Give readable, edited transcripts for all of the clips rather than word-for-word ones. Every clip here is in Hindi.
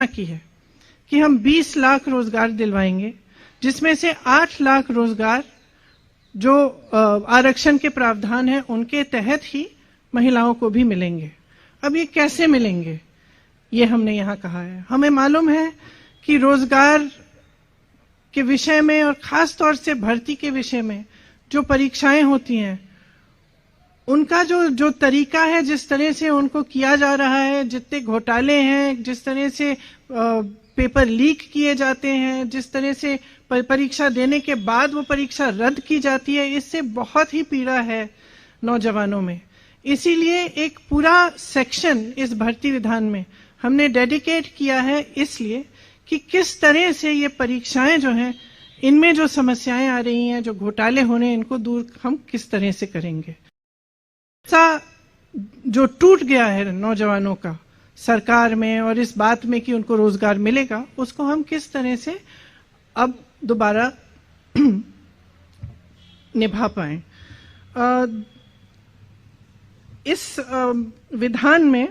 की है कि हम 20 लाख रोजगार दिलवाएंगे, जिसमें से 8 लाख रोजगार जो आरक्षण के प्रावधान है उनके तहत ही महिलाओं को भी मिलेंगे। अब ये कैसे मिलेंगे, ये हमने यहाँ कहा है। हमें मालूम है कि रोजगार के विषय में और खास तौर से भर्ती के विषय में जो परीक्षाएं होती हैं, उनका जो तरीका है, जिस तरह से उनको किया जा रहा है, जितने घोटाले हैं, जिस तरह से पेपर लीक किए जाते हैं, जिस तरह से परीक्षा देने के बाद वो परीक्षा रद्द की जाती है, इससे बहुत ही पीड़ा है नौजवानों में। इसीलिए एक पूरा सेक्शन इस भर्ती विधान में हमने डेडिकेट किया है, इसलिए कि किस तरह से ये परीक्षाएं जो हैं, इनमें जो समस्याएं आ रही हैं, जो घोटाले होने, इनको दूर हम किस तरह से करेंगे। सा जो टूट गया है नौजवानों का सरकार में और इस बात में कि उनको रोजगार मिलेगा, उसको हम किस तरह से अब दोबारा निभा पाए। इस विधान में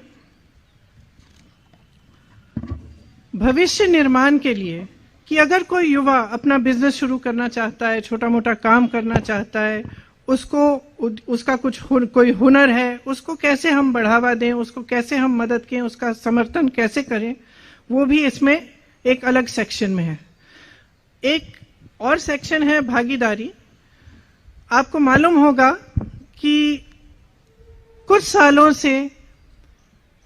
भविष्य निर्माण के लिए कि अगर कोई युवा अपना बिजनेस शुरू करना चाहता है, छोटा मोटा काम करना चाहता है, उसका कोई हुनर है, उसको कैसे हम बढ़ावा दें, उसको कैसे हम मदद करें, उसका समर्थन कैसे करें, वो भी इसमें एक अलग सेक्शन में है। एक और सेक्शन है भागीदारी। आपको मालूम होगा कि कुछ सालों से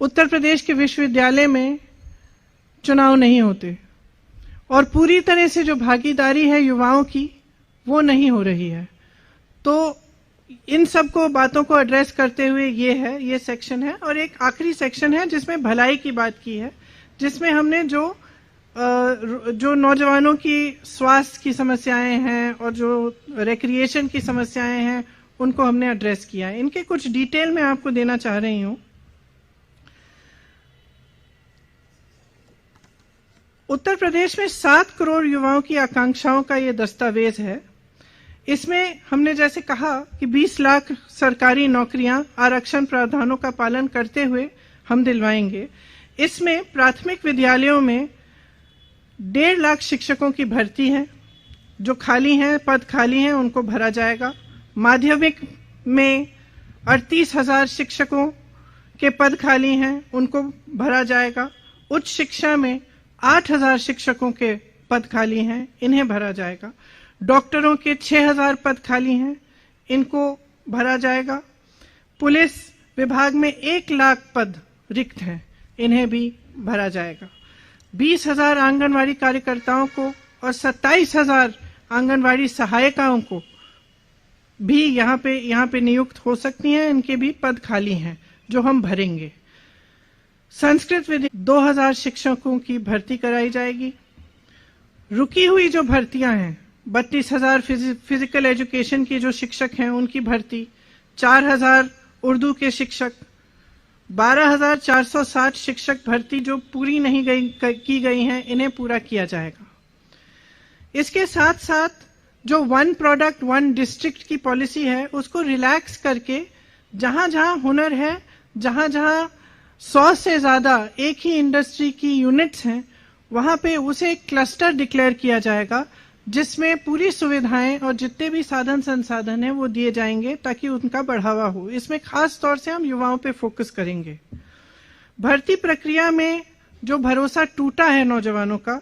उत्तर प्रदेश के विश्वविद्यालय में चुनाव नहीं होते और पूरी तरह से जो भागीदारी है युवाओं की, वो नहीं हो रही है। तो इन सबको बातों को एड्रेस करते हुए ये सेक्शन है। और एक आखिरी सेक्शन है जिसमें भलाई की बात की है, जिसमें हमने जो नौजवानों की स्वास्थ्य की समस्याएं हैं और जो रिक्रिएशन की समस्याएं हैं, उनको हमने एड्रेस किया है। इनके कुछ डिटेल में आपको देना चाह रही हूं। उत्तर प्रदेश में 7 करोड़ युवाओं की आकांक्षाओं का ये दस्तावेज है। इसमें हमने जैसे कहा कि 20 लाख सरकारी नौकरियां आरक्षण प्रावधानों का पालन करते हुए हम दिलवाएंगे। इसमें प्राथमिक विद्यालयों में 1.5 लाख शिक्षकों की भर्ती है, जो खाली हैं, पद खाली हैं, उनको भरा जाएगा। माध्यमिक में 38,000 शिक्षकों के पद खाली हैं, उनको भरा जाएगा। उच्च शिक्षा में 8,000 शिक्षकों के पद खाली हैं, इन्हें भरा जाएगा। डॉक्टरों के 6,000 पद खाली हैं, इनको भरा जाएगा। पुलिस विभाग में 1 लाख पद रिक्त हैं, इन्हें भी भरा जाएगा। 20,000 आंगनवाड़ी कार्यकर्ताओं को और 27,000 आंगनवाड़ी सहायिकाओं को भी यहाँ पे नियुक्त हो सकती हैं, इनके भी पद खाली हैं जो हम भरेंगे। संस्कृत विद्या 2,000 शिक्षकों की भर्ती कराई जाएगी। रुकी हुई जो भर्तियां हैं, 32,000 फिजिकल एजुकेशन की जो शिक्षक हैं उनकी भर्ती, 4,000 उर्दू के शिक्षक, 12,460 शिक्षक भर्ती जो पूरी नहीं की गई हैं, इन्हें पूरा किया जाएगा। इसके साथ साथ जो 1 प्रोडक्ट 1 डिस्ट्रिक्ट की पॉलिसी है, उसको रिलैक्स करके जहां जहां हुनर है, जहां जहां 100 से ज्यादा एक ही इंडस्ट्री की यूनिट्स हैं, वहां पे उसे एक क्लस्टर डिक्लेयर किया जाएगा, जिसमें पूरी सुविधाएं और जितने भी साधन संसाधन हैं वो दिए जाएंगे ताकि उनका बढ़ावा हो। इसमें खास तौर से हम युवाओं पे फोकस करेंगे। भर्ती प्रक्रिया में जो भरोसा टूटा है नौजवानों का,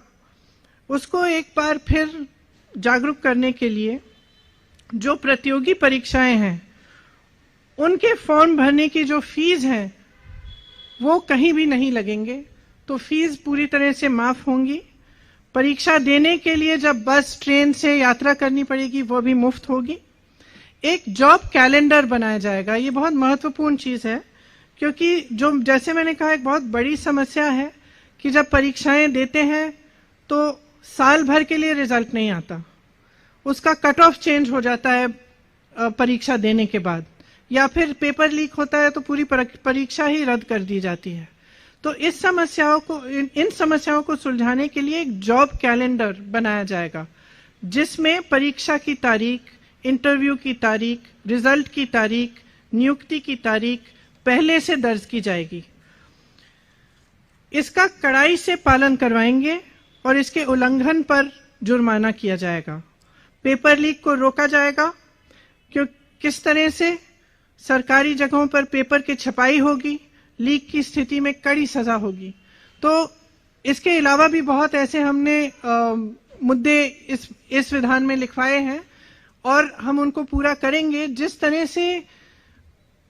उसको एक बार फिर जागरूक करने के लिए जो प्रतियोगी परीक्षाएं हैं, उनके फॉर्म भरने की जो फीस है वो कहीं भी नहीं लगेंगे, तो फीस पूरी तरह से माफ होंगी। परीक्षा देने के लिए जब बस ट्रेन से यात्रा करनी पड़ेगी, वो भी मुफ्त होगी। एक जॉब कैलेंडर बनाया जाएगा। ये बहुत महत्वपूर्ण चीज है, क्योंकि जो जैसे मैंने कहा एक बहुत बड़ी समस्या है कि जब परीक्षाएं देते हैं तो साल भर के लिए रिजल्ट नहीं आता, उसका कट ऑफ चेंज हो जाता है परीक्षा देने के बाद, या फिर पेपर लीक होता है तो पूरी परीक्षा ही रद्द कर दी जाती है। तो इन समस्याओं को सुलझाने के लिए एक जॉब कैलेंडर बनाया जाएगा, जिसमें परीक्षा की तारीख, इंटरव्यू की तारीख, रिजल्ट की तारीख, नियुक्ति की तारीख पहले से दर्ज की जाएगी। इसका कड़ाई से पालन करवाएंगे और इसके उल्लंघन पर जुर्माना किया जाएगा। पेपर लीक को रोका जाएगा, क्यों किस तरह से सरकारी जगहों पर पेपर की छपाई होगी, लीक की स्थिति में कड़ी सजा होगी। तो इसके अलावा भी बहुत ऐसे हमने मुद्दे इस विधान में लिखवाए हैं और हम उनको पूरा करेंगे। जिस तरह से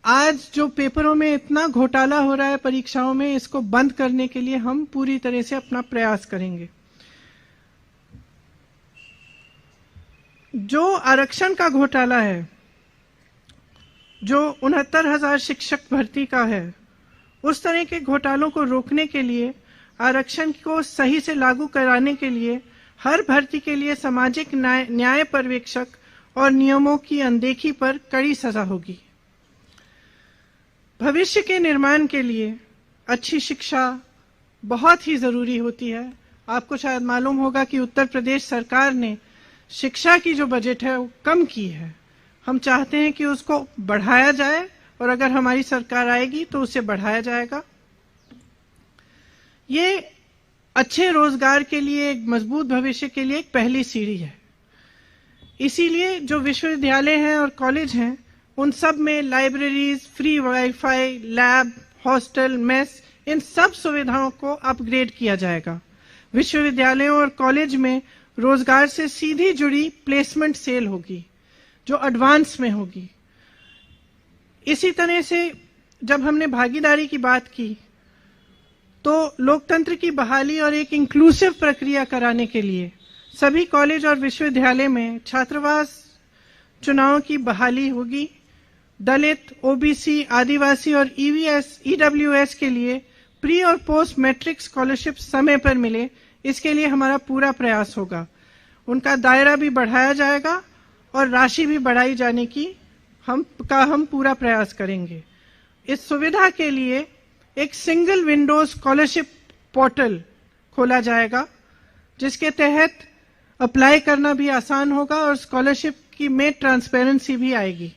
आज जो पेपरों में इतना घोटाला हो रहा है परीक्षाओं में, इसको बंद करने के लिए हम पूरी तरह से अपना प्रयास करेंगे। जो आरक्षण का घोटाला है, जो 69,000 शिक्षक भर्ती का है, उस तरह के घोटालों को रोकने के लिए, आरक्षण को सही से लागू कराने के लिए हर भर्ती के लिए सामाजिक न्याय पर्यवेक्षक और नियमों की अनदेखी पर कड़ी सजा होगी। भविष्य के निर्माण के लिए अच्छी शिक्षा बहुत ही जरूरी होती है। आपको शायद मालूम होगा कि उत्तर प्रदेश सरकार ने शिक्षा की जो बजट है वो कम की है। हम चाहते हैं कि उसको बढ़ाया जाए और अगर हमारी सरकार आएगी तो उसे बढ़ाया जाएगा। ये अच्छे रोजगार के लिए, एक मजबूत भविष्य के लिए एक पहली सीढ़ी है। इसीलिए जो विश्वविद्यालय हैं और कॉलेज हैं, उन सब में libraries, free WiFi, lab, hostel, mess, इन सब सुविधाओं को अपग्रेड किया जाएगा। विश्वविद्यालयों और कॉलेज में रोजगार से सीधी जुड़ी प्लेसमेंट सेल होगी, जो एडवांस में होगी। इसी तरह से जब हमने भागीदारी की बात की, तो लोकतंत्र की बहाली और एक इंक्लूसिव प्रक्रिया कराने के लिए सभी कॉलेज और विश्वविद्यालय में छात्रावास चुनाव की बहाली होगी। दलित, ओबीसी, आदिवासी और ईडब्ल्यूएस के लिए प्री और पोस्ट मैट्रिक स्कॉलरशिप समय पर मिले, इसके लिए हमारा पूरा प्रयास होगा। उनका दायरा भी बढ़ाया जाएगा और राशि भी बढ़ाई जाने की हम पूरा प्रयास करेंगे। इस सुविधा के लिए एक सिंगल विंडो स्कॉलरशिप पोर्टल खोला जाएगा, जिसके तहत अप्लाई करना भी आसान होगा और स्कॉलरशिप की में ट्रांसपेरेंसी भी आएगी।